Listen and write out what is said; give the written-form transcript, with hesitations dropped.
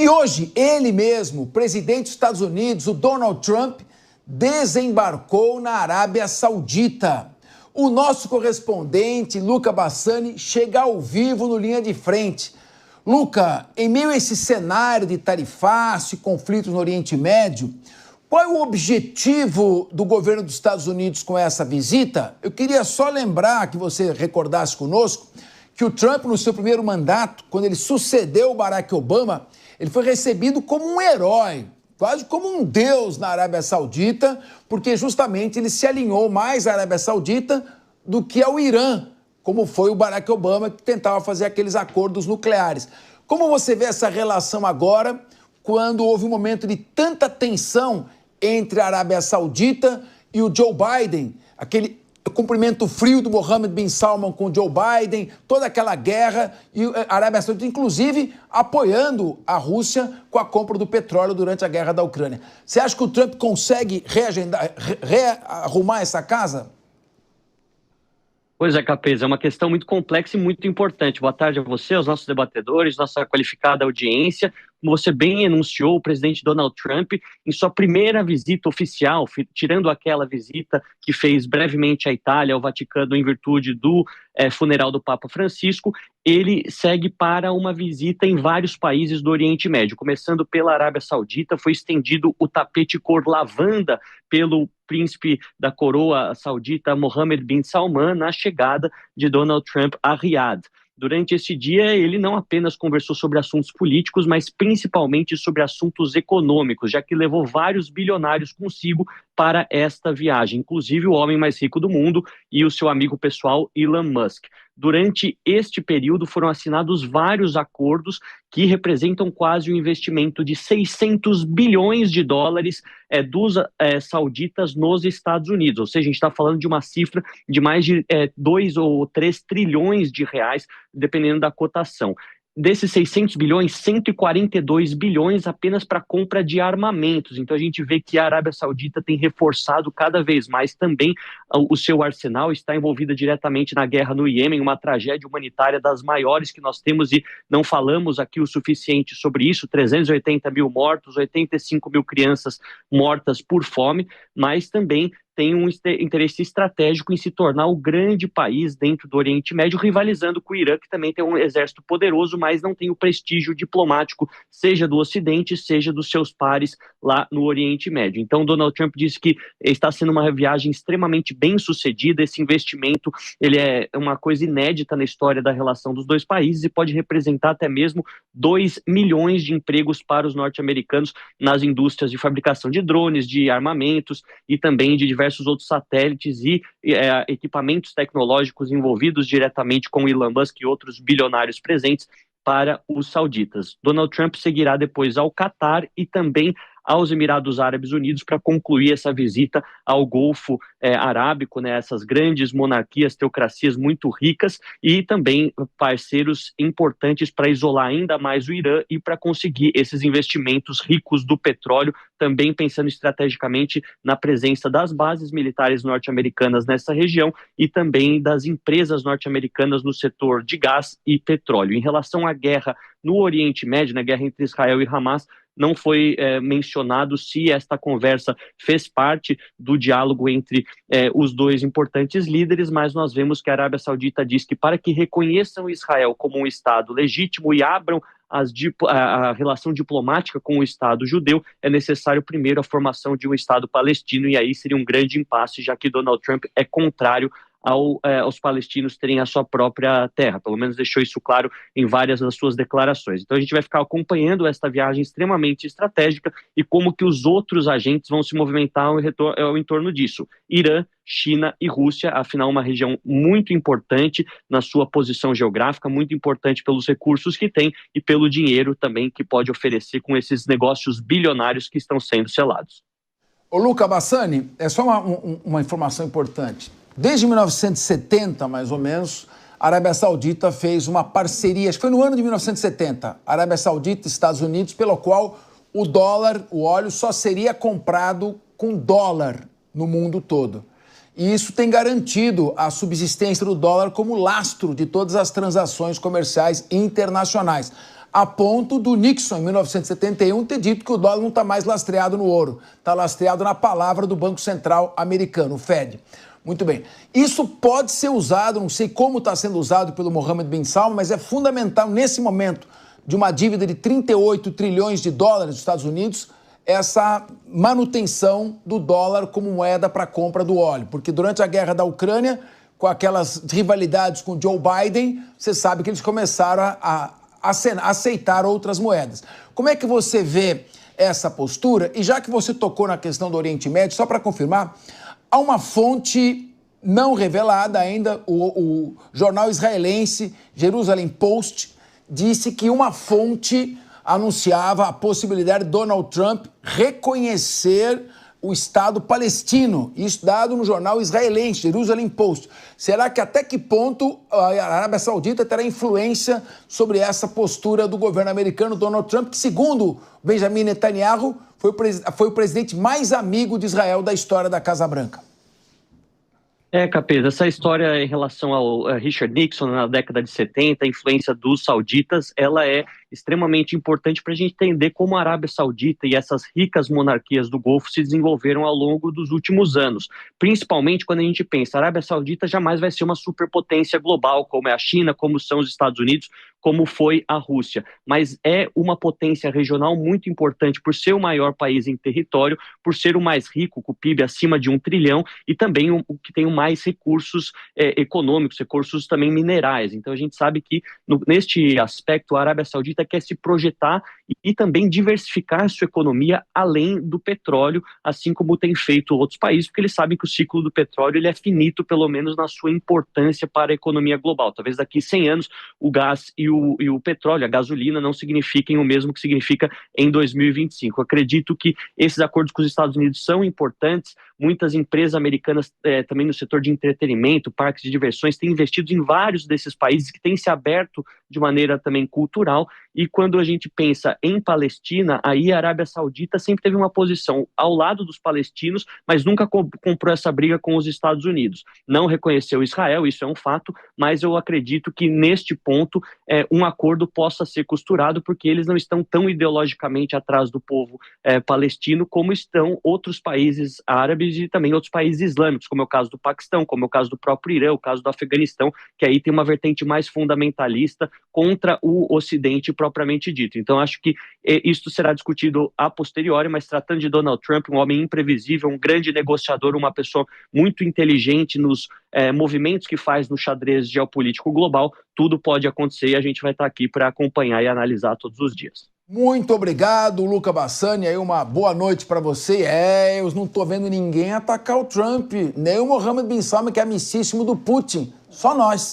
E hoje, ele mesmo, o presidente dos Estados Unidos, o Donald Trump, desembarcou na Arábia Saudita. O nosso correspondente, Luca Bassani, chega ao vivo no Linha de Frente. Luca, em meio a esse cenário de tarifaço e conflitos no Oriente Médio, qual é o objetivo do governo dos Estados Unidos com essa visita? Eu queria só lembrar que você recordasse conosco que o Trump, no seu primeiro mandato, quando ele sucedeu o Barack Obama, ele foi recebido como um herói, quase como um deus na Arábia Saudita, porque justamente ele se alinhou mais à Arábia Saudita do que ao Irã, como foi o Barack Obama, que tentava fazer aqueles acordos nucleares. Como você vê essa relação agora, quando houve um momento de tanta tensão entre a Arábia Saudita e o Joe Biden, aquele cumprimento frio do Mohammed bin Salman com o Joe Biden, toda aquela guerra, e a Arábia Saudita, inclusive, apoiando a Rússia com a compra do petróleo durante a guerra da Ucrânia. Você acha que o Trump consegue rearrumar essa casa? Pois é, Capês, é uma questão muito complexa e muito importante. Boa tarde a você, aos nossos debatedores, nossa qualificada audiência. Como você bem enunciou, o presidente Donald Trump, em sua primeira visita oficial, tirando aquela visita que fez brevemente à Itália, ao Vaticano, em virtude do funeral do Papa Francisco, ele segue para uma visita em vários países do Oriente Médio. Começando pela Arábia Saudita, foi estendido o tapete cor lavanda pelo príncipe da coroa saudita Mohammed bin Salman na chegada de Donald Trump a Riad. Durante esse dia, ele não apenas conversou sobre assuntos políticos, mas principalmente sobre assuntos econômicos, já que levou vários bilionários consigo para esta viagem, inclusive o homem mais rico do mundo e o seu amigo pessoal Elon Musk. Durante este período foram assinados vários acordos que representam quase um investimento de 600 bilhões de dólares dos sauditas nos Estados Unidos. Ou seja, a gente está falando de uma cifra de mais de 2 ou 3 trilhões de reais, dependendo da cotação. Desses 600 bilhões, 142 bilhões apenas para compra de armamentos. Então a gente vê que a Arábia Saudita tem reforçado cada vez mais também o seu arsenal, está envolvida diretamente na guerra no Iêmen, uma tragédia humanitária das maiores que nós temos e não falamos aqui o suficiente sobre isso, 380 mil mortos, 85 mil crianças mortas por fome, mas também tem um interesse estratégico em se tornar o grande país dentro do Oriente Médio, rivalizando com o Irã, que também tem um exército poderoso, mas não tem o prestígio diplomático, seja do Ocidente, seja dos seus pares lá no Oriente Médio. Então, Donald Trump disse que está sendo uma viagem extremamente bem sucedida, esse investimento ele é uma coisa inédita na história da relação dos dois países e pode representar até mesmo 2 milhões de empregos para os norte-americanos nas indústrias de fabricação de drones, de armamentos e também de diversos outros satélites e equipamentos tecnológicos envolvidos diretamente com Elon Musk e outros bilionários presentes para os sauditas. Donald Trump seguirá depois ao Catar e também aos Emirados Árabes Unidos para concluir essa visita ao Golfo Arábico, né, essas grandes monarquias, teocracias muito ricas e também parceiros importantes para isolar ainda mais o Irã e para conseguir esses investimentos ricos do petróleo, também pensando estrategicamente na presença das bases militares norte-americanas nessa região e também das empresas norte-americanas no setor de gás e petróleo. Em relação à guerra no Oriente Médio, na guerra entre Israel e Hamas, não foi mencionado se esta conversa fez parte do diálogo entre os dois importantes líderes, mas nós vemos que a Arábia Saudita diz que para que reconheçam Israel como um Estado legítimo e abram a relação diplomática com o Estado judeu, é necessário primeiro a formação de um Estado palestino, e aí seria um grande impasse, já que Donald Trump é contrário aos palestinos terem a sua própria terra, pelo menos deixou isso claro em várias das suas declarações. Então a gente vai ficar acompanhando esta viagem extremamente estratégica e como que os outros agentes vão se movimentar ao entorno disso. Irã, China e Rússia, afinal uma região muito importante na sua posição geográfica, muito importante pelos recursos que tem e pelo dinheiro também que pode oferecer com esses negócios bilionários que estão sendo selados. Ô Luca Bassani, é só uma informação importante. Desde 1970, mais ou menos, a Arábia Saudita fez uma parceria, acho que foi no ano de 1970, Arábia Saudita e Estados Unidos, pelo qual o dólar, o óleo, só seria comprado com dólar no mundo todo. E isso tem garantido a subsistência do dólar como lastro de todas as transações comerciais internacionais. a ponto do Nixon, em 1971, ter dito que o dólar não está mais lastreado no ouro, está lastreado na palavra do Banco Central americano, o Fed. Muito bem. Isso pode ser usado, não sei como está sendo usado pelo Mohammed bin Salman, mas é fundamental nesse momento de uma dívida de 38 trilhões de dólares dos Estados Unidos, essa manutenção do dólar como moeda para a compra do óleo. Porque durante a guerra da Ucrânia, com aquelas rivalidades com Joe Biden, você sabe que eles começaram a aceitar outras moedas. Como é que você vê essa postura? E já que você tocou na questão do Oriente Médio, só para confirmar, há uma fonte não revelada ainda, o jornal israelense Jerusalem Post disse que uma fonte anunciava a possibilidade de Donald Trump reconhecer o Estado palestino, isso dado no jornal israelense, Jerusalem Post. Será que até que ponto a Arábia Saudita terá influência sobre essa postura do governo americano, Donald Trump, que, segundo Benjamin Netanyahu, foi o presidente mais amigo de Israel da história da Casa Branca? Capeza, essa história em relação ao Richard Nixon na década de 70, a influência dos sauditas, ela é extremamente importante para a gente entender como a Arábia Saudita e essas ricas monarquias do Golfo se desenvolveram ao longo dos últimos anos. Principalmente quando a gente pensa, a Arábia Saudita jamais vai ser uma superpotência global, como é a China, como são os Estados Unidos, como foi a Rússia. Mas é uma potência regional muito importante por ser o maior país em território, por ser o mais rico, com o PIB acima de 1 trilhão, e também o que tem mais recursos econômicos, recursos também minerais. Então a gente sabe que neste aspecto a Arábia Saudita quer se projetar e também diversificar sua economia além do petróleo, assim como tem feito outros países, porque eles sabem que o ciclo do petróleo ele é finito, pelo menos na sua importância para a economia global. Talvez daqui a 100 anos o gás e o petróleo, a gasolina, não signifiquem o mesmo que significa em 2025. Eu acredito que esses acordos com os Estados Unidos são importantes. Muitas empresas americanas, também no setor de entretenimento, parques de diversões, têm investido em vários desses países que têm se aberto de maneira também cultural. E quando a gente pensa em Palestina, aí a Arábia Saudita sempre teve uma posição ao lado dos palestinos, mas nunca comprou essa briga com os Estados Unidos. Não reconheceu Israel, isso é um fato, mas eu acredito que neste ponto um acordo possa ser costurado, porque eles não estão tão ideologicamente atrás do povo palestino como estão outros países árabes e também outros países islâmicos, como é o caso do Paquistão, como é o caso do próprio Irã, o caso do Afeganistão, que aí tem uma vertente mais fundamentalista contra o Ocidente propriamente dito. Então, acho que isto será discutido a posteriori, mas tratando de Donald Trump, um homem imprevisível, um grande negociador, uma pessoa muito inteligente nos movimentos que faz no xadrez geopolítico global, tudo pode acontecer e a gente vai estar aqui para acompanhar e analisar todos os dias. Muito obrigado, Luca Bassani. Aí uma boa noite para você. Eu não estou vendo ninguém atacar o Trump, nem o Mohammed bin Salman, que é amicíssimo do Putin. Só nós.